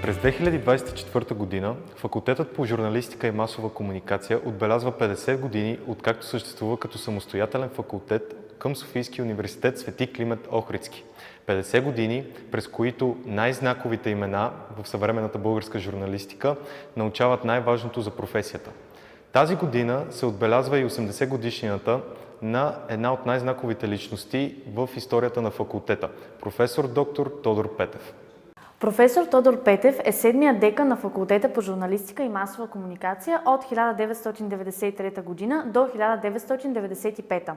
През 2024 година Факултетът по журналистика и масова комуникация отбелязва 50 години, откакто съществува като самостоятелен факултет към Софийския университет „Свети Климент Охридски“. 50 години, през които най-знаковите имена в съвременната българска журналистика научават най-важното за професията. Тази година се отбелязва и 80 годишнината на една от най-знаковите личности в историята на факултета – професор доктор Тодор Петев. Професор Тодор Петев е седмият декан на Факултета по журналистика и масова комуникация от 1993 г. до 1995.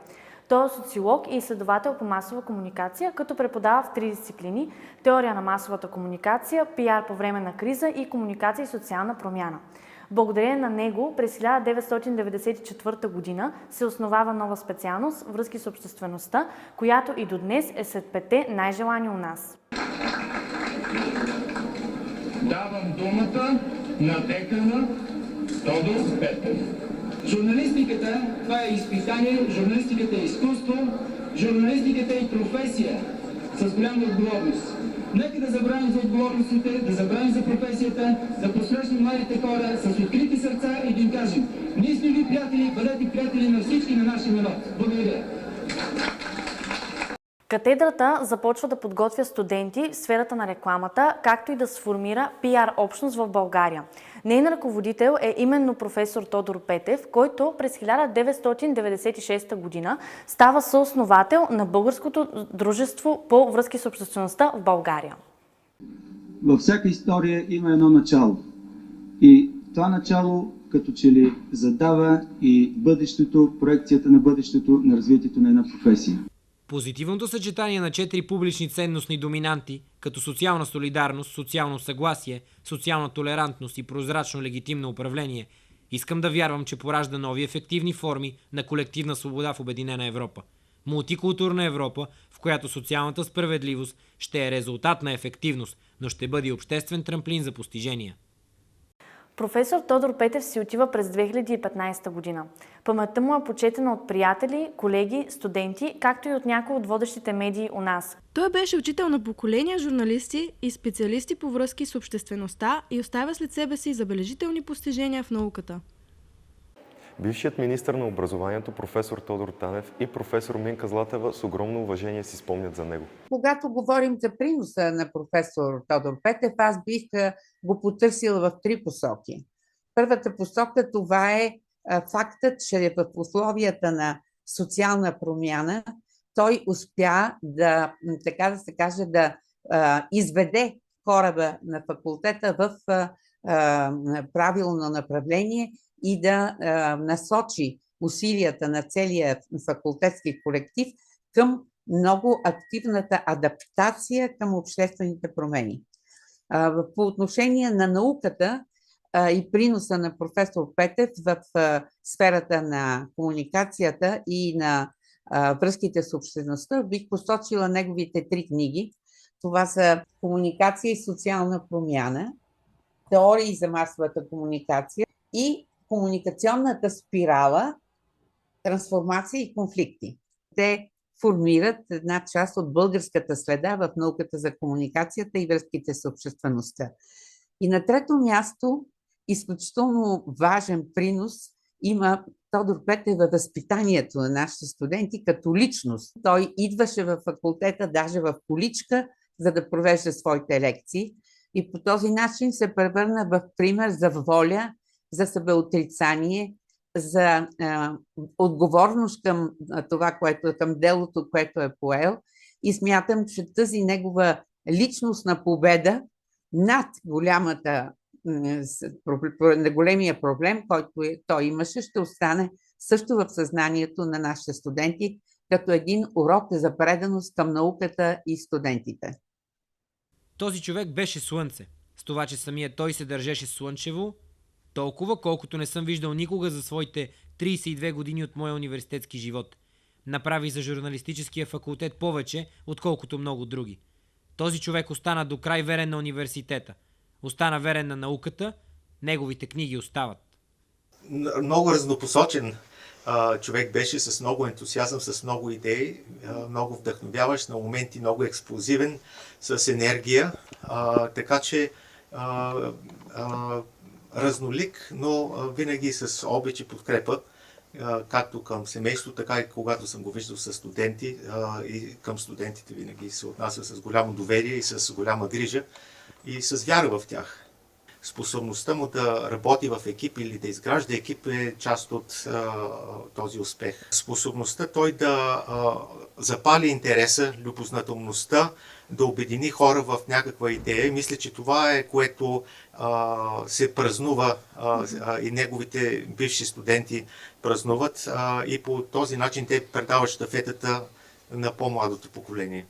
Той е социолог и изследовател по масова комуникация, като преподава в 3 дисциплини – теория на масовата комуникация, пиар по време на криза и комуникация и социална промяна. Благодарение на него през 1994 г. се основава нова специалност „Връзки с обществеността“, която и до днес е сред 5 най-желани у нас. Давам думата на декана Тодор Петев. Журналистиката, това е изпитание, журналистиката е изкуство, журналистиката е професия с голяма отговорност. Нека да забравим за отговорностите, да забравим за професията, да посрещнем младите хора с открити сърца и да им кажем: ние сме ви приятели, бъдете приятели на всички на нашия народ. Благодаря. Катедрата започва да подготвя студенти в сферата на рекламата, както и да сформира пиар общност в България. Нейн ръководител е именно професор Тодор Петев, който през 1996 г. става съосновател на Българското дружество по връзки с обществеността в България. Във всяка история има едно начало. И това начало като че ли задава и бъдещето, проекцията на бъдещето на развитието на една професия. Позитивното съчетание на 4 публични ценностни доминанти, като социална солидарност, социално съгласие, социална толерантност и прозрачно легитимно управление, искам да вярвам, че поражда нови ефективни форми на колективна свобода в Обединена Европа. Мултикултурна Европа, в която социалната справедливост ще е резултат на ефективност, но ще бъде и обществен трамплин за постижения. Професор Тодор Петев си отива през 2015 година. Паметта му е почетена от приятели, колеги, студенти, както и от някои от водещите медии у нас. Той беше учител на поколения журналисти и специалисти по връзки с обществеността и оставя след себе си забележителни постижения в науката. Бившият министър на образованието професор Тодор Танев и професор Минка Златева с огромно уважение си спомнят за него. Когато говорим за приноса на професор Тодор Петев, аз бих го потърсила в 3 посоки. Първата посока, това е фактът, че в условията на социална промяна той успя да, така да се каже, да изведе кораба на факултета в правилно направление и да насочи усилията на целия факултетски колектив към много активната адаптация към обществените промени. По отношение на науката и приноса на професор Петев в сферата на комуникацията и на връзките с обществеността, бих посочила неговите 3 книги. Това са "Комуникация и социална промяна", "Теории за масовата комуникация" и "Комуникационната спирала, трансформация и конфликти". Те формират една част от българската следа в науката за комуникацията и връзките с обществеността. И на 3-то място, изключително важен принос има Тодор Петев във възпитанието на нашите студенти като личност. Той идваше в факултета даже в количка, за да провежда своите лекции и по този начин се превърна в пример за воля, за себеотрицание, за отговорност към това, към делото, което е поел, и смятам, че тази негова личностна победа над големия проблем, който той имаше, ще остане също в съзнанието на нашите студенти като един урок за преданост към науката и студентите. Този човек беше слънце, с това, че самия той се държеше слънчево, толкова, колкото не съм виждал никога за своите 32 години от моя университетски живот. Направи за журналистическия факултет повече, отколкото много други. Този човек остана до край верен на университета. Остана верен на науката, неговите книги остават. Много разнопосочен човек беше, с много ентусиазъм, с много идеи, много вдъхновяващ, на моменти много експлозивен, с енергия. Така че разнолик, но винаги с обич и подкрепа, както към семейство, така и когато съм го виждал с студенти, и към студентите винаги се отнася с голямо доверие и с голяма грижа и с вяра в тях. Способността му да работи в екип или да изгражда екип е част от този успех. Способността той да запали интереса, любознателността, да обедини хора в някаква идея. Мисля, че това е, което се празнува и неговите бивши студенти празнуват и по този начин те предават щафетата на по-младото поколение.